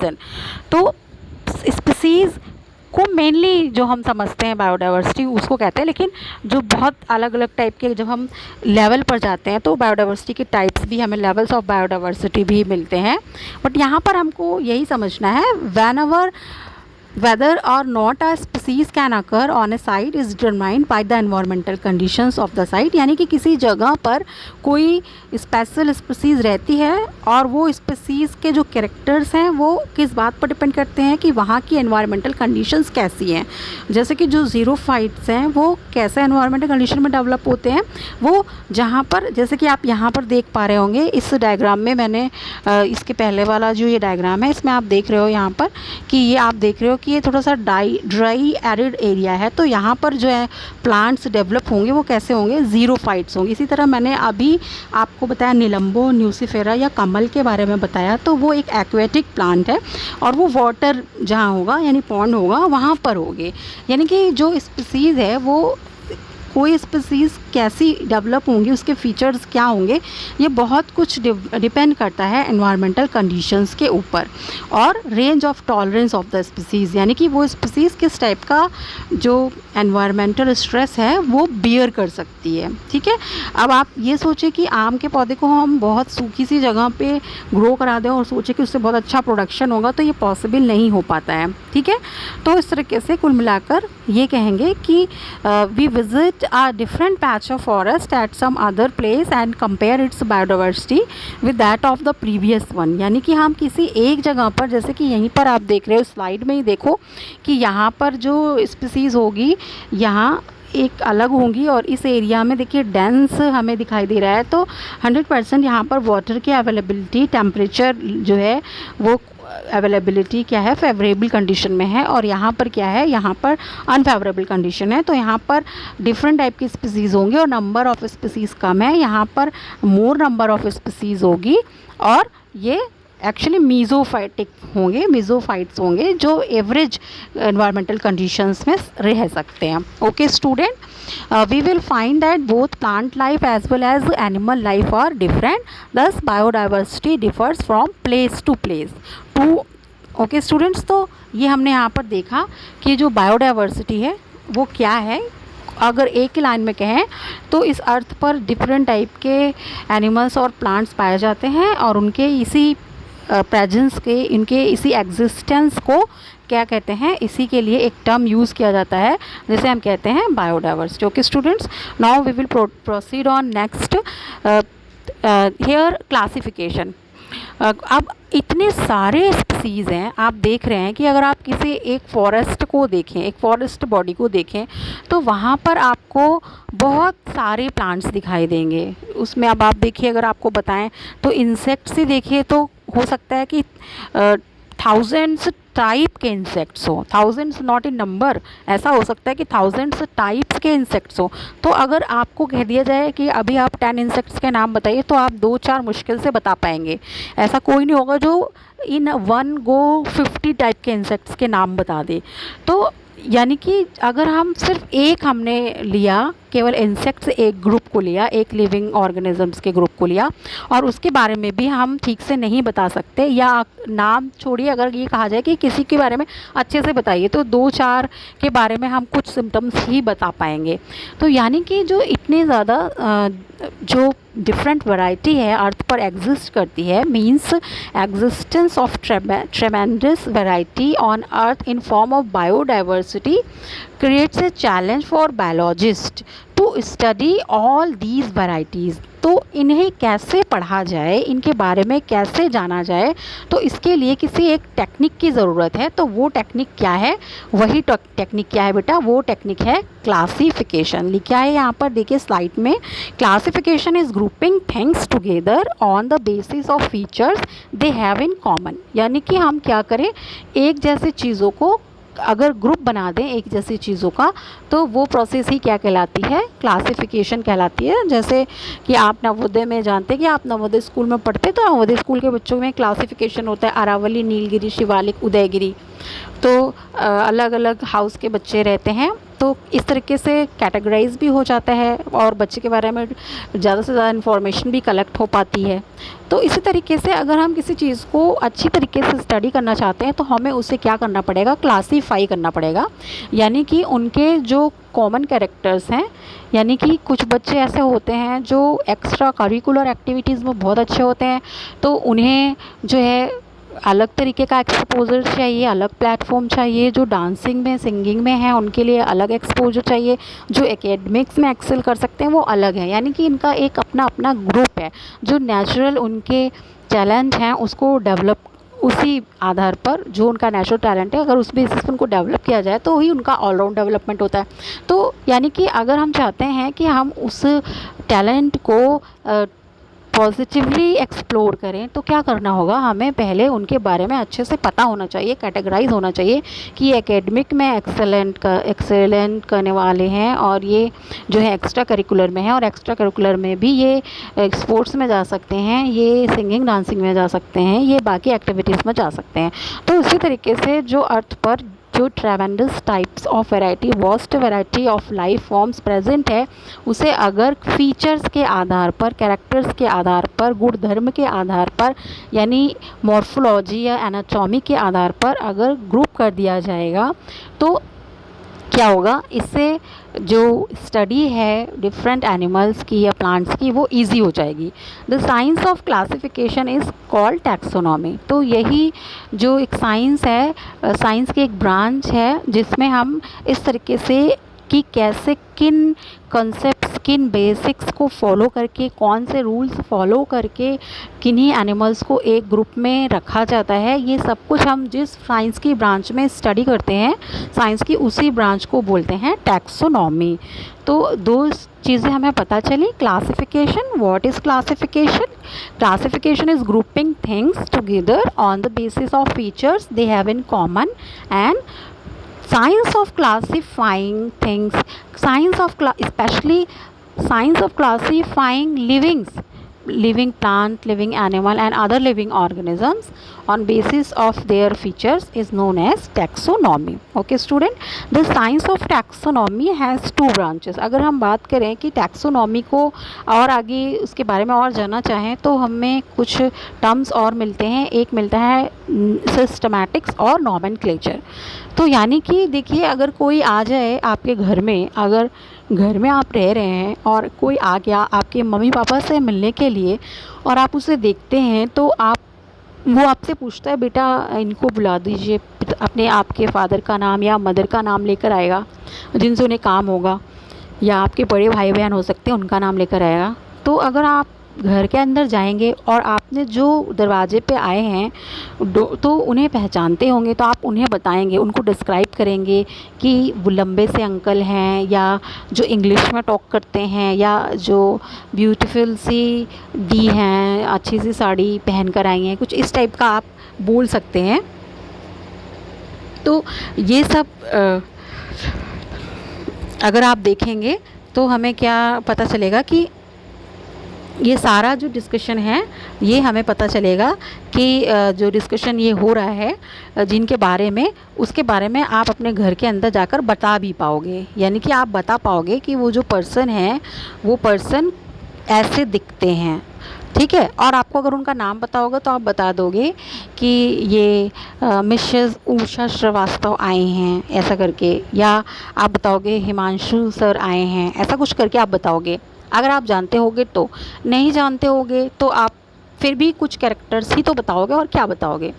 इन। तो स्पीसीज़ को मेनली जो हम समझते हैं बायोडाइवर्सिटी उसको कहते हैं, लेकिन जो बहुत अलग अलग टाइप के जब हम लेवल पर जाते हैं तो बायोडाइवर्सिटी के टाइप्स भी, हमें लेवल्स ऑफ बायोडाइवर्सिटी भी मिलते हैं। बट यहाँ पर हमको यही समझना है, van ever whether or not a species can occur on a site is determined by the environmental conditions of the site। यानी कि किसी जगह पर कोई स्पेशल स्पीसीज़ रहती है और वो स्पीसीज़ के जो कैरेक्टर्स हैं वो किस बात पर डिपेंड करते हैं कि वहाँ की एनवायरमेंटल कंडीशंस कैसी हैं। जैसे कि जो ज़ीरोफाइट्स हैं वो कैसे एनवायरमेंटल कंडीशन में डेवलप होते हैं, वो जहाँ पर, जैसे कि आप यहाँ पर देख पा रहे होंगे इस डायग्राम में, मैंने इसके पहले वाला जो ये डायग्राम है इसमें आप देख रहे हो यहाँ पर कि ये आप देख रहे हो कि ये थोड़ा सा ड्राई एरिड एरिया है। तो यहाँ पर जो है प्लांट्स डेवलप होंगे वो कैसे होंगे, ज़ीरोफाइट्स होंगे। इसी तरह मैंने अभी आपको बताया निलंबो, न्यूसीफेरा या कमल के बारे में बताया, तो वो एक एक्वेटिक प्लांट है और वो वाटर जहाँ होगा यानी पॉन्ड होगा वहाँ पर होंगे। यानी कि जो स्पीसीज़ है वो कोई स्पीसीज़ कैसी डेवलप होंगी, उसके फीचर्स क्या होंगे, ये बहुत कुछ डिपेंड करता है एनवायरमेंटल कंडीशंस के ऊपर। और range of tolerance of the species, यानी कि वो स्पीसीज़ किस टाइप का जो एनवायरमेंटल स्ट्रेस है वो बियर कर सकती है। ठीक है, अब आप ये सोचें कि आम के पौधे को हम बहुत सूखी सी जगह पे ग्रो करा दें और सोचें कि उससे बहुत अच्छा प्रोडक्शन होगा, तो ये पॉसिबल नहीं हो पाता है। ठीक है, तो इस तरीके से कुल मिलाकर ये कहेंगे कि we visit a different patch of forest at some other place and compare its biodiversity with that of the previous one। यानी कि हम किसी एक जगह पर, जैसे कि यहीं पर आप देख रहे हो स्लाइड में ही देखो कि यहाँ पर जो स्पीसीज़ होगी यहाँ एक अलग होंगी और इस एरिया में देखिए डेंस हमें दिखाई दे रहा है। तो 100% यहाँ पर वाटर की अवेलेबिलिटी, टेम्परेचर जो है वो अवेलेबिलिटी क्या है, फेवरेबल कंडीशन में है, और यहाँ पर क्या है, यहाँ पर अनफेवरेबल कंडीशन है। तो यहाँ पर डिफरेंट टाइप की स्पीसीज़ होंगे और नंबर ऑफ़ स्पीसीज़ कम है, यहाँ पर मोर नंबर ऑफ़ स्पीसीज़ होगी और ये एक्चुअली मीज़ोफाइटिक होंगे, मीज़ोफाइट्स होंगे जो एवरेज एनवायरमेंटल कंडीशंस में रह सकते हैं। Okay student, we will find that both plant life as well as animal life are different, thus biodiversity differs from place to place to। Okay students, तो ये हमने यहाँ पर देखा कि जो बायोडाइवर्सिटी है वो क्या है। अगर एक ही लाइन में कहें तो इस अर्थ पर डिफरेंट टाइप के एनिमल्स और प्लांट्स पाए जाते हैं और उनके इसी प्रेजेंस के, इनके इसी एग्जिस्टेंस को क्या कहते हैं, इसी के लिए एक टर्म यूज़ किया जाता है जिसे हम कहते हैं biodiversity. Okay students, now we will proceed on next here classification. अब इतने सारे स्पीसीज़ हैं, आप देख रहे हैं कि अगर आप किसी एक फॉरेस्ट को देखें, एक फॉरेस्ट बॉडी को देखें, तो वहाँ पर आपको बहुत सारे प्लांट्स दिखाई देंगे। उसमें अब आप देखिए, अगर आपको बताएं तो इंसेक्ट्स ही देखिए, तो हो सकता है कि थाउजेंड्स टाइप के इंसेक्ट्स हो, थाउजेंड्स नॉट इन नंबर, ऐसा हो सकता है कि थाउजेंड्स टाइप्स के इंसेक्ट्स हो। तो अगर आपको कह दिया जाए कि अभी आप 10 इंसेक्ट्स के नाम बताइए, तो आप 2-4 मुश्किल से बता पाएंगे। ऐसा कोई नहीं होगा जो इन वन गो 50 टाइप के इंसेक्ट्स के नाम बता दे। तो यानी कि अगर हम सिर्फ एक हमने लिया, केवल इंसेक्ट्स एक ग्रुप को लिया, एक लिविंग ऑर्गेनिजम्स के ग्रुप को लिया, और उसके बारे में भी हम ठीक से नहीं बता सकते, या नाम छोड़िए, अगर ये कहा जाए कि किसी के बारे में अच्छे से बताइए, तो 2-4 के बारे में हम कुछ सिम्टम्स ही बता पाएंगे। तो यानी कि जो इतने ज़्यादा जो डिफरेंट वैरायटी है अर्थ पर एग्जिस्ट करती है, means existence of ट्रेमेंडस variety on earth in form of biodiversity creates a challenge for biologists to study all these varieties। तो इन्हें कैसे पढ़ा जाए, इनके बारे में कैसे जाना जाए, तो इसके लिए किसी एक टेक्निक की ज़रूरत है। तो वो टेक्निक क्या है, वही टेक्निक क्या है बेटा, वो टेक्निक है क्लासिफिकेशन। लिखा है यहाँ पर देखिए स्लाइड में, classification is grouping things together on the basis of features they have in common. यानी कि हम क्या करें, एक जैसी चीज़ों को अगर ग्रुप बना दें एक जैसी चीज़ों का, तो वो प्रोसेस ही क्या कहलाती है, क्लासिफिकेशन कहलाती है। जैसे कि आप नवोदय में जानते हैं कि आप नवोदय स्कूल में पढ़ते, तो नवोदय स्कूल के बच्चों में क्लासिफिकेशन होता है, अरावली, नीलगिरी, शिवालिक, उदयगिरी। तो अलग अलग हाउस के बच्चे रहते हैं तो इस तरीके से कैटेगराइज भी हो जाता है और बच्चे के बारे में ज़्यादा से ज़्यादा इन्फॉर्मेशन भी कलेक्ट हो पाती है। तो इसी तरीके से अगर हम किसी चीज़ को अच्छी तरीके से स्टडी करना चाहते हैं तो हमें उसे क्या करना पड़ेगा, क्लासीफाई करना पड़ेगा। यानी कि उनके जो कॉमन कैरेक्टर्स हैं, यानी कि कुछ बच्चे ऐसे होते हैं जो एक्स्ट्रा करिकुलर एक्टिविटीज़ में बहुत अच्छे होते हैं, तो उन्हें जो है अलग तरीके का एक्सपोजर चाहिए, अलग प्लेटफॉर्म चाहिए। जो डांसिंग में, सिंगिंग में है, उनके लिए अलग एक्सपोजर चाहिए। जो एकेडमिक्स में एक्सेल कर सकते हैं वो अलग है। यानी कि इनका एक अपना अपना ग्रुप है। जो नेचुरल उनके टैलेंट हैं उसको डेवलप, उसी आधार पर जो उनका नेचुरल टैलेंट है अगर उस बेसिस पर उनको डेवलप किया जाए तो ही उनका ऑलराउंड डेवलपमेंट होता है। तो यानी कि अगर हम चाहते हैं कि हम उस टैलेंट को पॉजिटिवली एक्सप्लोर करें तो क्या करना होगा, हमें पहले उनके बारे में अच्छे से पता होना चाहिए, कैटेगराइज होना चाहिए कि ये एकेडमिक में एक्सेलेंट करने वाले हैं और ये जो है एक्स्ट्रा करिकुलर में है और एक्स्ट्रा करिकुलर में भी ये स्पोर्ट्स में जा सकते हैं, ये सिंगिंग डांसिंग में जा सकते हैं, ये बाकी एक्टिविटीज़ में जा सकते हैं। तो इसी तरीके से जो अर्थ पर जो ट्रेमेंडस types of variety, vast variety of life forms present है, उसे अगर फीचर्स के आधार पर, कैरेक्टर्स के आधार पर, गुण धर्म के आधार पर, यानी मॉर्फोलॉजी या एनाटॉमी के आधार पर अगर ग्रुप कर दिया जाएगा तो क्या होगा, इससे जो स्टडी है डिफरेंट एनिमल्स की या प्लांट्स की वो इजी हो जाएगी। The science of classification is called taxonomy. तो यही जो एक साइंस है, साइंस की एक ब्रांच है जिसमें हम इस तरीके से कि कैसे किन कॉन्सेप्ट्स, किन बेसिक्स को फॉलो करके, कौन से रूल्स फॉलो करके किन्हीं एनिमल्स को एक ग्रुप में रखा जाता है, ये सब कुछ हम जिस साइंस की ब्रांच में स्टडी करते हैं, साइंस की उसी ब्रांच को बोलते हैं टैक्सोनॉमी। तो दो चीज़ें हमें पता चली। Classification, what is classification? Classification is grouping things together on the basis of features they have in common. And science of classifying things, especially science of classifying living plant, living animal and other living organisms on basis of their features is known as taxonomy. Okay student, the science of taxonomy has two branches. अगर हम बात करें कि taxonomy को और आगे उसके बारे में और जानना चाहें तो हमें कुछ टर्म्स और मिलते हैं। एक मिलता है सिस्टमैटिक्स और नॉमेनक्लेचर। तो यानी कि देखिए, अगर कोई आ जाए आपके घर में, अगर घर में आप रह रहे हैं और कोई आ गया आपके मम्मी पापा से मिलने के लिए और आप उसे देखते हैं तो वो आपसे पूछता है बेटा इनको बुला दीजिए, अपने आपके फादर का नाम या मदर का नाम लेकर आएगा जिनसे उन्हें काम होगा, या आपके बड़े भाई बहन हो सकते हैं उनका नाम लेकर आएगा। तो अगर आप घर के अंदर जाएंगे और आपने जो दरवाजे पे आए हैं तो उन्हें पहचानते होंगे, तो आप उन्हें बताएंगे, उनको डिस्क्राइब करेंगे कि वो लंबे से अंकल हैं, या जो इंग्लिश में टॉक करते हैं, या जो ब्यूटीफुल सी दी हैं, अच्छी सी साड़ी पहन कर आई हैं, कुछ इस टाइप का आप बोल सकते हैं। तो ये सब अगर आप देखेंगे तो हमें क्या पता चलेगा कि ये सारा जो डिस्कशन है ये हमें पता चलेगा कि जो डिस्कशन ये हो रहा है जिनके बारे में, उसके बारे में आप अपने घर के अंदर जाकर बता भी पाओगे। यानी कि आप बता पाओगे कि वो जो पर्सन है वो पर्सन ऐसे दिखते हैं, ठीक है। और आपको अगर उनका नाम पता होगा तो आप बता दोगे कि ये मिसेस उषा श्रीवास्तव आए हैं ऐसा करके, या आप बताओगे हिमांशु सर आए हैं, ऐसा कुछ करके आप बताओगे। अगर आप जानते होगे तो, नहीं जानते होगे तो आप फिर भी कुछ कैरेक्टर्स ही तो बताओगे, और क्या बताओगे।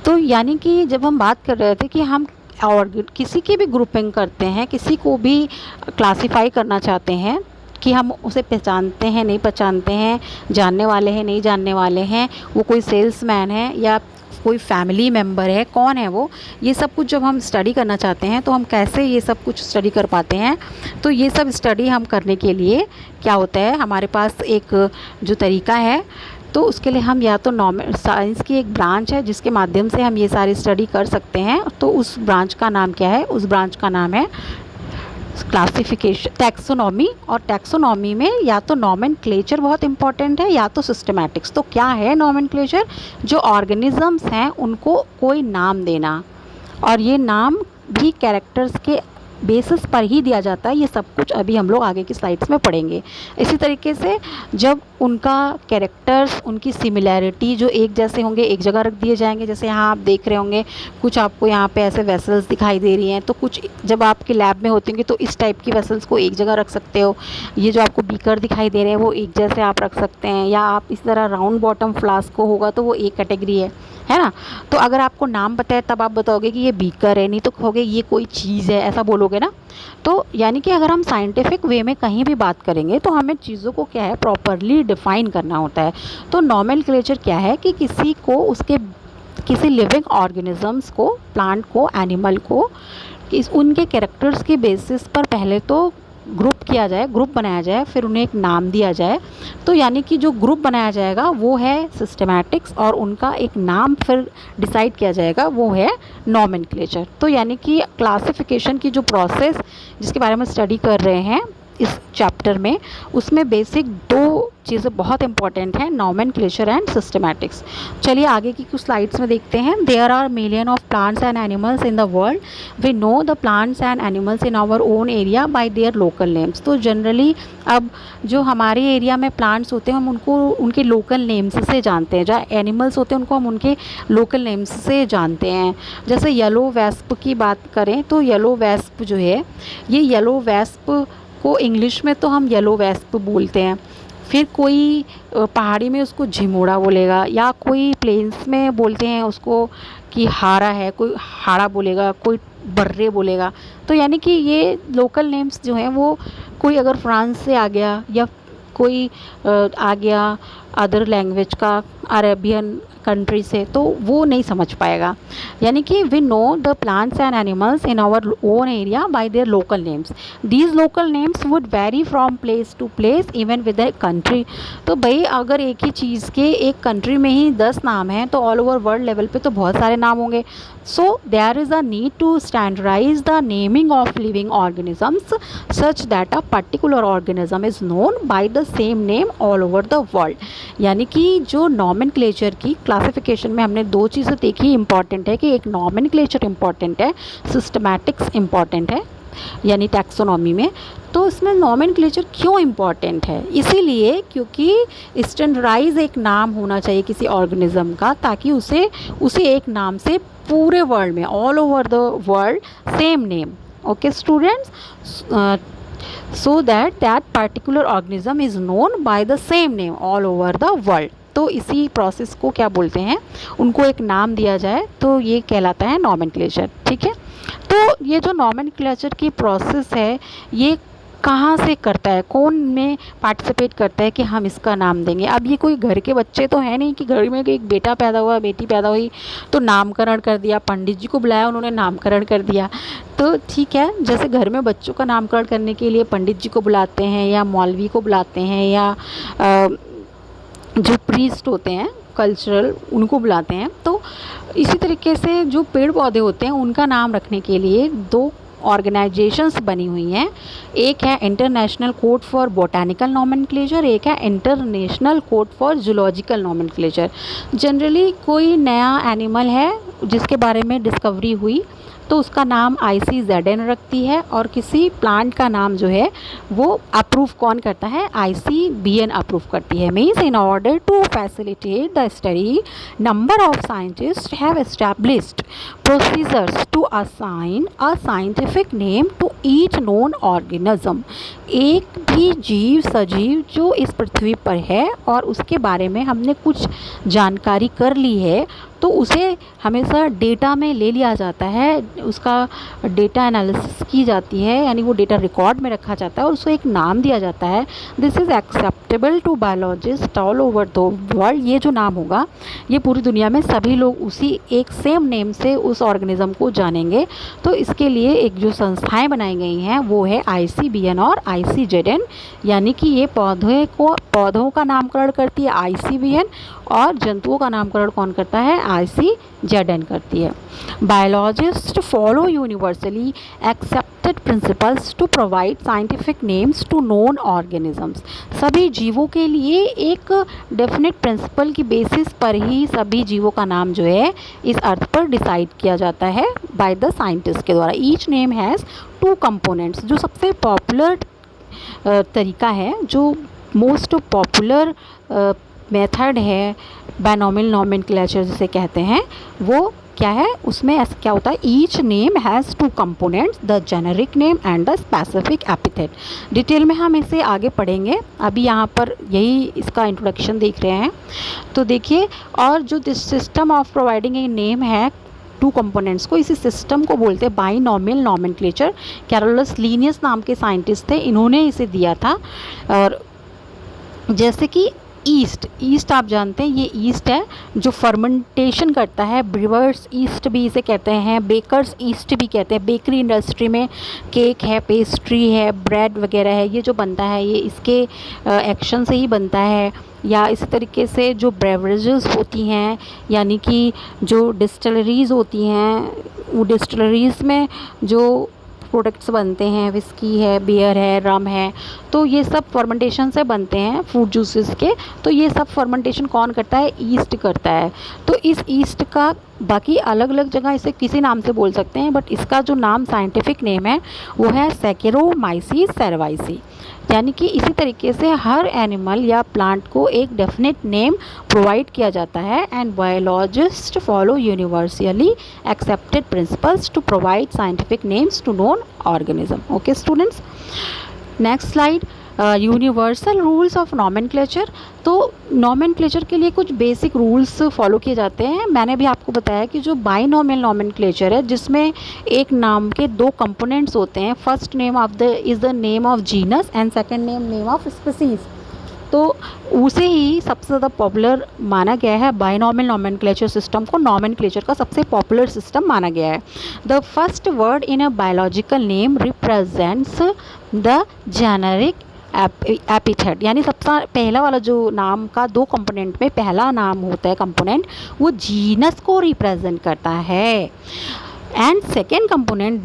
तो यानी कि जब हम बात कर रहे थे कि हम और किसी की भी ग्रुपिंग करते हैं, किसी को भी क्लासिफाई करना चाहते हैं कि हम उसे पहचानते हैं नहीं पहचानते हैं, जानने वाले हैं नहीं जानने वाले हैं, वो कोई सेल्समैन है या कोई फैमिली मेम्बर है, कौन है वो, ये सब कुछ जब हम स्टडी करना चाहते हैं तो हम कैसे ये सब कुछ स्टडी कर पाते हैं। तो ये सब स्टडी हम करने के लिए क्या होता है, हमारे पास एक जो तरीका है, तो उसके लिए हम या तो साइंस की एक ब्रांच है जिसके माध्यम से हम ये सारी स्टडी कर सकते हैं। तो उस ब्रांच का नाम क्या है, उस ब्रांच का नाम है क्लासिफिकेशन, टैक्सोनॉमी। और टैक्सोनॉमी में या तो नॉमेनक्लेचर बहुत इंपॉर्टेंट है या तो सिस्टमैटिक्स। तो क्या है नॉमेनक्लेचर? जो ऑर्गेनिजम्स हैं उनको कोई नाम देना, और ये नाम भी कैरेक्टर्स के बेसिस पर ही दिया जाता है। ये सब कुछ अभी हम लोग आगे की स्लाइड्स में पढ़ेंगे। इसी तरीके से जब उनका कैरेक्टर्स, उनकी सिमिलैरिटी जो एक जैसे होंगे एक जगह रख दिए जाएंगे। जैसे यहाँ आप देख रहे होंगे कुछ आपको यहाँ पे ऐसे वेसल्स दिखाई दे रही हैं, तो कुछ जब आपके लैब में होती होंगी तो इस टाइप की वेसल्स को एक जगह रख सकते हो। ये जो आपको बीकर दिखाई दे रहे हैं वो एक जैसे आप रख सकते हैं, या आप इस तरह राउंड बॉटम फ्लास्क को होगा तो वो एक कैटेगरी है ना। तो अगर आपको नाम पता है तब आप बताओगे कि ये बीकर है, नहीं तो कहोगे ये कोई चीज़ है, ऐसा बोलोगे ना। तो यानी कि अगर हम साइंटिफिक वे में कहीं भी बात करेंगे तो हमें चीज़ों को क्या है प्रॉपरली डिफ़ाइन करना होता है। तो नॉमेनक्लेचर क्या है कि किसी को उसके किसी लिविंग ऑर्गेनिजम्स को, प्लांट को, एनिमल को उनके कैरेक्टर्स के बेसिस पर पहले तो ग्रुप किया जाए, ग्रुप बनाया जाए, फिर उन्हें एक नाम दिया जाए। तो यानी कि जो ग्रुप बनाया जाएगा वो है सिस्टमैटिक्स, और उनका एक नाम फिर डिसाइड किया जाएगा वो है नॉमेनक्लेचर। तो यानी कि क्लासिफिकेशन की जो प्रोसेस जिसके बारे में स्टडी कर रहे हैं इस चैप्टर में, उसमें बेसिक दो चीज़ें बहुत इंपॉर्टेंट हैं, नॉमेनक्लेचर एंड सिस्टमैटिक्स। चलिए आगे की कुछ स्लाइड्स में देखते हैं। There are million of plants and animals in the world. We know the plants and animals in our own area by their local names. तो जनरली अब जो हमारे एरिया में प्लांट्स होते हैं हम उनको उनके लोकल नेम्स से जानते हैं, जहाँ एनिमल्स होते हैं उनको हम उनके लोकल नेम्स से जानते हैं। जैसे येलो वेस्प की बात करें तो येलो वेस्प जो है, ये येलो वेस्प को इंग्लिश में तो हम येलो वेस्प बोलते हैं, फिर कोई पहाड़ी में उसको झिमोड़ा बोलेगा, या कोई प्लेन्स में बोलते हैं उसको कि हारा है, कोई हाड़ा बोलेगा, कोई बर्रे बोलेगा। तो यानी कि ये लोकल नेम्स जो हैं वो कोई अगर फ्रांस से आ गया या कोई आ गया अदर लैंग्वेज का, अरेबियन कंट्री से, तो वो नहीं समझ पाएगा। यानी कि we know the plants and animals in our own area by their local names. These local names would vary from place to place even with the country. तो भाई अगर एक ही चीज़ के एक कंट्री में ही 10 नाम हैं तो ऑल ओवर वर्ल्ड लेवल पे तो बहुत सारे नाम होंगे। So there is a need to standardize the naming of living organisms such that a particular organism is known by the same name all over the world। यानी कि जो nomenclature की क्लासिफिकेशन में हमने दो चीज़ें देखी इम्पॉर्टेंट है कि एक नॉमेनक्लेचर इम्पॉर्टेंट है, सिस्टमैटिक्स इम्पॉर्टेंट है यानी टैक्सोनॉमी में। तो इसमें नॉमेनक्लेचर क्यों इम्पॉर्टेंट है? इसीलिए क्योंकि स्टैंडर्डाइज एक नाम होना चाहिए किसी ऑर्गेनिज्म का, ताकि उसे एक नाम से पूरे वर्ल्ड में, all over the world same name, okay students, so that particular organism is known by the same name all over the world. तो इसी प्रोसेस को क्या बोलते हैं, उनको एक नाम दिया जाए तो ये कहलाता है नॉमेनक्लेचर। ठीक है, तो ये जो नॉमेनक्लेचर की प्रोसेस है ये कहाँ से करता है, कौन में पार्टिसिपेट करता है कि हम इसका नाम देंगे। अब ये कोई घर के बच्चे तो है नहीं कि घर में एक बेटा पैदा हुआ, बेटी पैदा हुई तो नामकरण कर दिया, पंडित जी को बुलाया उन्होंने नामकरण कर दिया। तो ठीक है, जैसे घर में बच्चों का नामकरण करने के लिए पंडित जी को बुलाते हैं या मौलवी को बुलाते हैं, या जो प्रीस्ट होते हैं कल्चरल उनको बुलाते हैं, तो इसी तरीके से जो पेड़ पौधे होते हैं उनका नाम रखने के लिए दो ऑर्गेनाइजेशंस बनी हुई हैं। एक है international code for botanical nomenclature, एक है international code for zoological nomenclature. Generally कोई नया एनिमल है जिसके बारे में डिस्कवरी हुई तो उसका नाम ICZN रखती है, और किसी प्लांट का नाम जो है वो अप्रूव कौन करता है, ICBN अप्रूव करती है। Means in order to facilitate the study number of scientist have established procedures to assign a scientific name to each known organism. एक भी जीव सजीव जो इस पृथ्वी पर है और उसके बारे में हमने कुछ जानकारी कर ली है तो उसे हमेशा डेटा में ले लिया जाता है, उसका डेटा एनालिसिस की जाती है, यानी वो डेटा रिकॉर्ड में रखा जाता है और उसको एक नाम दिया जाता है। This is acceptable to biologist all over the world. ये जो नाम होगा ये पूरी दुनिया में सभी लोग उसी एक सेम नेम से उस ऑर्गेनिज्म को जानेंगे। तो इसके लिए एक जो संस्थाएं बनाई गई हैं वो है ICBN और ICZN, यानी कि ये पौधों का नामकरण करती है ICBN और जंतुओं का नामकरण कौन करता है, ICZN करती है। Biologist follow universally accepted principles to provide scientific names to known organisms. सभी जीवों के लिए एक डेफिनेट प्रिंसिपल की बेसिस पर ही सभी जीवों का नाम जो है इस अर्थ पर डिसाइड किया जाता है बाय द साइंटिस्ट के द्वारा। Each name has 2 components. जो सबसे पॉपुलर तरीका है, जो मोस्ट पॉपुलर मेथड है बायनॉमियल नॉमेनक्लेचर जिसे कहते हैं, वो क्या है, उसमें ऐसा क्या होता है, each name has 2 components, the generic name and the specific epithet. Detail में हम इसे आगे पढ़ेंगे, अभी यहाँ पर यही इसका इंट्रोडक्शन देख रहे हैं। तो देखिए, और जो this system of providing a name है 2 कंपोनेंट्स को, इसी सिस्टम को बोलते हैं बाइनॉमियल नॉमेनक्लेचर। कैरोलस लीनियस नाम के साइंटिस्ट थे, इन्होंने इसे दिया था। और जैसे कि ईस्ट आप जानते हैं, ये ईस्ट है जो फर्मेंटेशन करता है, ब्रीवर्स ईस्ट भी इसे कहते हैं, बेकर्स ईस्ट भी कहते हैं। बेकरी इंडस्ट्री में केक है, पेस्ट्री है, ब्रेड वगैरह है, ये जो बनता है ये इसके एक्शन से ही बनता है। या इसी तरीके से जो ब्रेवरेजेस होती हैं, यानी कि जो डिस्टिलरीज़ होती हैं, वो डिस्टिलरीज़ में जो प्रोडक्ट्स बनते हैं, विस्की है, बियर है, रम है, तो ये सब फर्मेंटेशन से बनते हैं, फ्रूट जूसेस के। तो ये सब फर्मेंटेशन कौन करता है, ईस्ट करता है। तो इस ईस्ट का बाकी अलग अलग जगह इसे किसी नाम से बोल सकते हैं, बट इसका जो नाम साइंटिफिक नेम है वो है सैकेरोमाइसीस सेरेवाइसी। यानी कि इसी तरीके से हर एनिमल या प्लांट को एक डेफिनेट नेम प्रोवाइड किया जाता है। And biologist follow universally accepted principles to provide scientific names to known organism. Okay students, next slide, universal rules of nomenclature. तो नॉमेनक्लेचर के लिए कुछ बेसिक रूल्स फॉलो किए जाते हैं। मैंने भी आपको बताया कि जो बाइनॉमियल नॉमेनक्लेचर है, जिसमें एक नाम के 2 कंपोनेंट्स होते हैं, first name of the is the name of genus and second name of species, तो उसे ही सबसे ज़्यादा पॉपुलर माना गया है। बाइनॉमियल नॉमेनक्लेचर सिस्टम को नॉमेनक्लेचर का सबसे पॉपुलर सिस्टम माना गया है। The first word in a biological name represents the generic epithet, यानी सबसे पहला वाला जो नाम का 2 कंपोनेंट में पहला नाम होता है कंपोनेंट, वो जीनस को रिप्रेजेंट करता है। And second component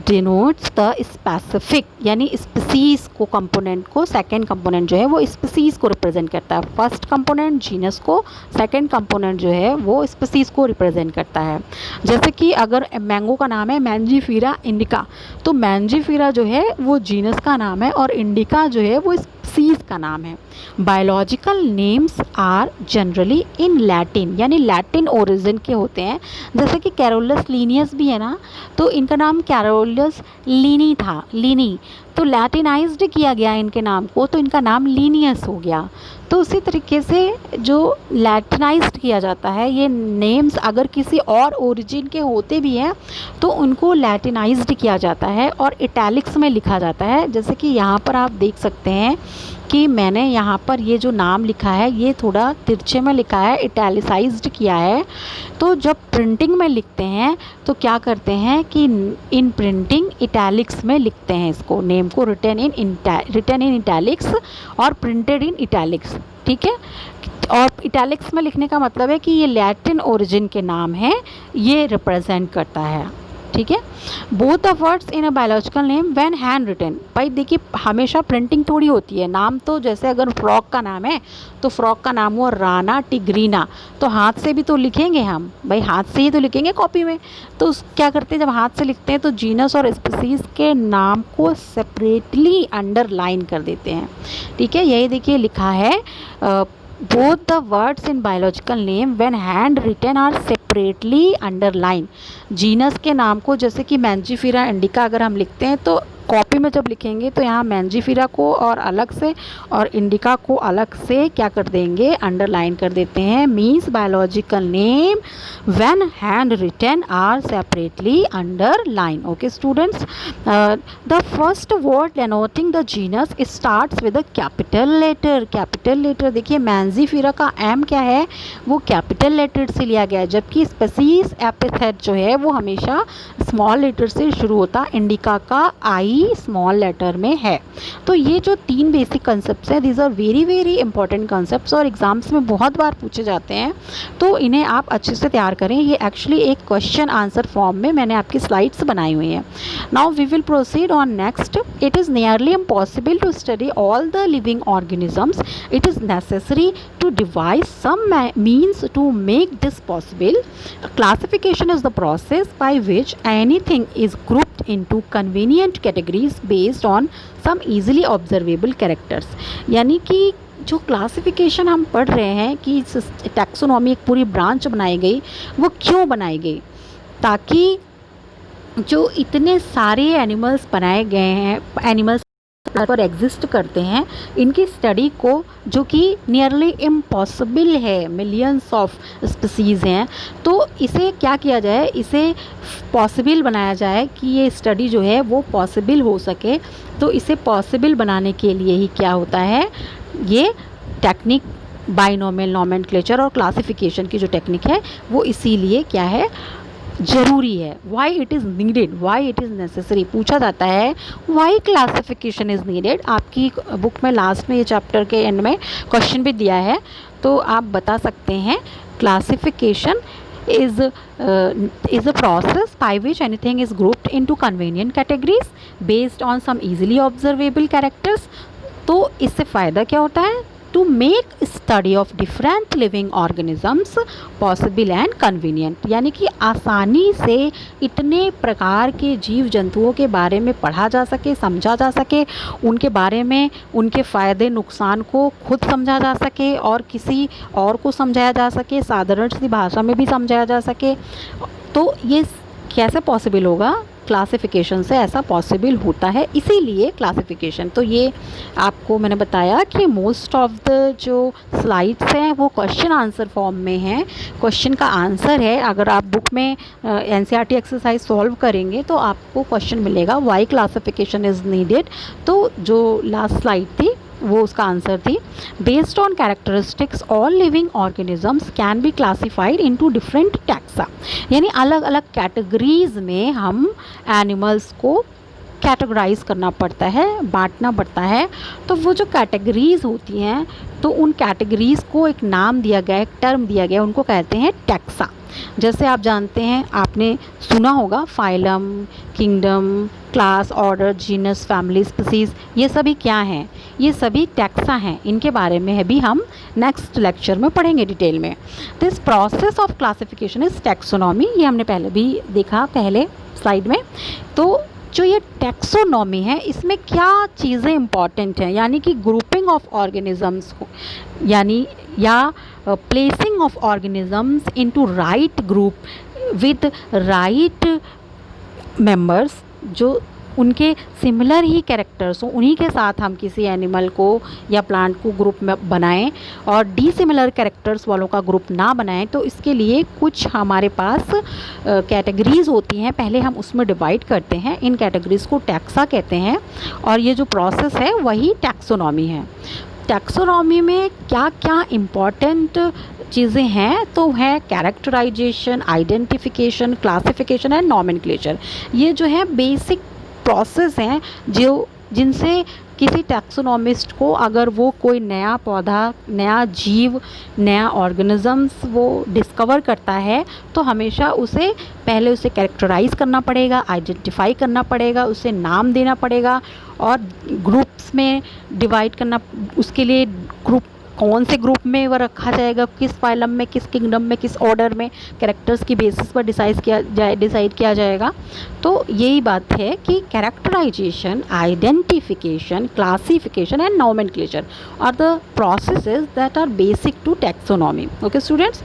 denotes the specific, यानी स्पीसीज को कंपोनेंट को, सेकेंड कंपोनेंट जो है वो स्पीसीज को रिप्रेजेंट करता है। फर्स्ट कंपोनेंट जीनस को, सेकेंड कंपोनेंट जो है वो स्पीसीज को रिप्रेजेंट करता है। जैसे कि अगर मैंगो का नाम है मैंजीफीरा इंडिका, तो मैंजीफीरा जो है वो जीनस का नाम है और इंडिका जो है वो स्पीसीज का नाम है। Biological names are generally in Latin, यानी लैटिन ओरिजिन के होते हैं। जैसे कि कैरोलस लीनियस भी है ना, तो इनका नाम कैरोलस लीनी था, लीनी, तो लैटिनाइज्ड किया गया इनके नाम को, तो इनका नाम लीनियस हो गया। तो उसी तरीके से जो लैटिनाइज्ड किया जाता है, ये नेम्स अगर किसी और ओरिजिन के होते भी हैं तो उनको लैटिनाइज्ड किया जाता है और इटैलिक्स में लिखा जाता है। जैसे कि यहाँ पर आप देख सकते हैं कि मैंने यहाँ पर ये जो नाम लिखा है ये थोड़ा तिरछे में लिखा है, इटैलिसाइज्ड किया है। तो जब प्रिंटिंग में लिखते हैं तो क्या करते हैं कि इन प्रिंटिंग इटैलिक्स में लिखते हैं इसको, नेम को रिटन इन इटैलिक्स और प्रिंटेड इन इटैलिक्स, ठीक है। और इटैलिक्स में लिखने का मतलब है कि ये लैटिन ओरिजिन के नाम हैं, ये रिप्रेजेंट करता है, ठीक है। Both the words in a biological name when hand written, भाई देखिए हमेशा प्रिंटिंग थोड़ी होती है। नाम तो जैसे अगर फ्रॉक का नाम है तो फ्रॉक का नाम हुआ राना टिग्रीना, तो हाथ से भी तो लिखेंगे हम, भाई हाथ से ही तो लिखेंगे कॉपी में। तो क्या करते हैं, जब हाथ से लिखते हैं तो जीनस और स्पीसीज के नाम को सेपरेटली अंडरलाइन कर देते हैं, ठीक है। यही देखिए लिखा है, both the words in biological name when hand written are separately underlined। Genus के नाम को जैसे कि मैंजीफीरा इंडिका अगर हम लिखते हैं तो कॉपी में जब लिखेंगे तो यहाँ मैंजीफीरा को और अलग से और इंडिका को अलग से क्या कर देंगे, अंडरलाइन कर देते हैं। Means biological name when hand written are separately underline. Okay students, the first word denoting the genus starts with a capital letter. Capital letter देखिए मैंजीफीरा का एम क्या है, वो कैपिटल लेटर से लिया गया है, जबकि स्पीसीज एपिथेट जो है वो हमेशा स्मॉल लेटर से शुरू होता। इंडिका का आई स्मॉल लेटर में है। तो ये जो 3 बेसिक कंसेप्ट हैं, these are very very important concepts और एग्जाम्स में बहुत बार पूछे जाते हैं, तो इन्हें आप अच्छे से तैयार करें। ये एक्चुअली एक क्वेश्चन आंसर फॉर्म में मैंने आपकी स्लाइड्स बनाई हुई हैं। Now we will proceed on next. It is nearly impossible to study all the living organisms, it is necessary to devise some means to make this possible. Classification is the process by which anything is grouped into convenient categories based on some easily observable characters. यानी कि जो classification हम पढ़ रहे हैं कि taxonomy एक पूरी ब्रांच बनाई गई, वो क्यों बनाई गई? ताकि जो इतने सारे एनिमल्स बनाए गए हैं, एनिमल्स पर एग्जिस्ट करते हैं, इनकी स्टडी को, जो कि नियरली इम्पॉसिबल है, मिलियंस ऑफ स्पीसीज़ हैं, तो इसे क्या किया जाए, इसे पॉसिबल बनाया जाए कि ये स्टडी जो है वो पॉसिबल हो सके। तो इसे पॉसिबल बनाने के लिए ही क्या होता है, ये टेक्निक बाइनोमियल नोमेनक्लेचर और क्लासिफिकेशन की जो टेक्निक है वो इसीलिए क्या है, ज़रूरी है। Why it is needed, why it is necessary पूछा जाता है, वाई क्लासिफिकेशन इज़ नीडेड। आपकी बुक में लास्ट में ये चैप्टर के एंड में क्वेश्चन भी दिया है, तो आप बता सकते हैं classification is a process by which anything is grouped into convenient categories based on some easily observable characters। तो इससे फ़ायदा क्या होता है, to make study of different living organisms possible and convenient, यानी कि आसानी से इतने प्रकार के जीव जंतुओं के बारे में पढ़ा जा सके, समझा जा सके, उनके बारे में, उनके फ़ायदे नुकसान को खुद समझा जा सके और किसी और को समझाया जा सके, साधारण सी भाषा में भी समझाया जा सके। तो ये कैसे पॉसिबल होगा, क्लासिफिकेशन से ऐसा पॉसिबल होता है, इसीलिए क्लासिफिकेशन। तो ये आपको मैंने बताया कि मोस्ट ऑफ द जो स्लाइड्स हैं वो क्वेश्चन आंसर फॉर्म में हैं, क्वेश्चन का आंसर है। अगर आप बुक में एनसीईआरटी एक्सरसाइज सॉल्व करेंगे तो आपको क्वेश्चन मिलेगा वाई क्लासिफिकेशन इज़ नीडेड। तो जो लास्ट स्लाइड थी वो उसका आंसर थी। Based on characteristics all living organisms can be classified into different taxa, यानी अलग अलग कैटेगरीज में हम एनिमल्स को कैटेगराइज करना पड़ता है, बांटना पड़ता है। तो वो जो कैटेगरीज होती हैं, तो उन कैटेगरीज को एक नाम दिया गया, एक टर्म दिया गया, उनको कहते हैं टैक्सा। जैसे आप जानते हैं, आपने सुना होगा phylum, kingdom, class, order, genus, family, species, ये सभी क्या हैं, ये सभी टैक्सा हैं। इनके बारे में भी हम नेक्स्ट लेक्चर में पढ़ेंगे डिटेल में। This process of classification is taxonomy, ये हमने पहले भी देखा पहले स्लाइड में। तो जो ये टैक्सोनॉमी है, इसमें क्या चीज़ें इंपॉर्टेंट हैं, यानी कि ग्रुपिंग ऑफ ऑर्गेनिजम्स को, यानी या placing of organisms into right group with right members, जो उनके सिमिलर ही कैरेक्टर्स हों, उन्हीं के साथ हम किसी एनिमल को या प्लांट को ग्रुप में बनाएं और डिसिमिलर कैरेक्टर्स वालों का ग्रुप ना बनाएं। तो इसके लिए कुछ हमारे पास कैटेगरीज़ होती हैं, पहले हम उसमें डिवाइड करते हैं। इन कैटेगरीज़ को टैक्सा कहते हैं और ये जो प्रोसेस है वही टैक्सोनॉमी है। टैक्सोनॉमी में क्या क्या इम्पॉर्टेंट चीज़ें हैं, तो है characterisation, identification, classification and nomenclature. ये जो है बेसिक प्रोसेस हैं जो जिनसे किसी टैक्सोनॉमिस्ट को, अगर वो कोई नया पौधा, नया जीव, नया ऑर्गेनिजम्स वो डिस्कवर करता है, तो हमेशा उसे पहले उसे कैरेक्टराइज करना पड़ेगा, आइडेंटिफाई करना पड़ेगा, उसे नाम देना पड़ेगा और ग्रुप्स में डिवाइड करना। उसके लिए ग्रुप, कौन से ग्रुप में वह रखा जाएगा, किस फाइलम में, किस किंगडम में, किस ऑर्डर में, कैरेक्टर्स की बेसिस पर डिसाइड किया जाएगा। तो यही बात है कि characterisation, identification, classification and nomenclature are the processes that are basic to taxonomy. Okay students,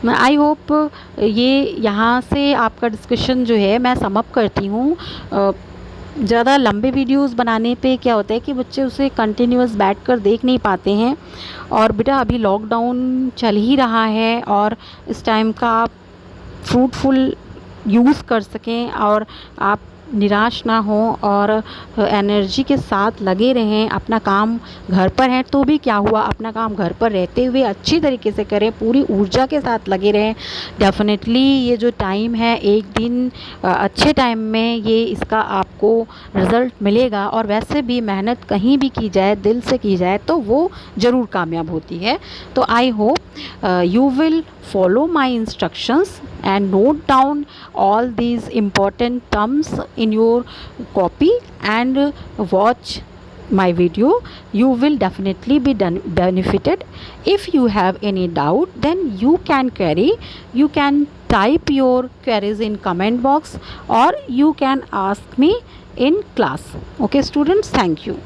I hope ये यहाँ से आपका डिस्कशन जो है मैं सम अप करती हूँ। ज़्यादा लंबे वीडियोस बनाने पे क्या होता है कि बच्चे उसे कंटिन्यूअस बैठकर देख नहीं पाते हैं। और बेटा अभी लॉकडाउन चल ही रहा है और इस टाइम का आप फ्रूटफुल यूज़ कर सकें और आप निराश ना हो और एनर्जी के साथ लगे रहें। अपना काम घर पर है तो भी क्या हुआ, अपना काम घर पर रहते हुए अच्छी तरीके से करें, पूरी ऊर्जा के साथ लगे रहें। डेफ़िनेटली ये जो टाइम है एक दिन अच्छे टाइम में ये इसका आपको रिज़ल्ट मिलेगा। और वैसे भी मेहनत कहीं भी की जाए, दिल से की जाए तो वो ज़रूर कामयाब होती है। तो I hope you will follow my instructions and note down all these important terms in your copy and watch my video. You will definitely be benefited. If you have any doubt, then you can type your queries in comment box, or you can ask me in class. Okay students, thank you.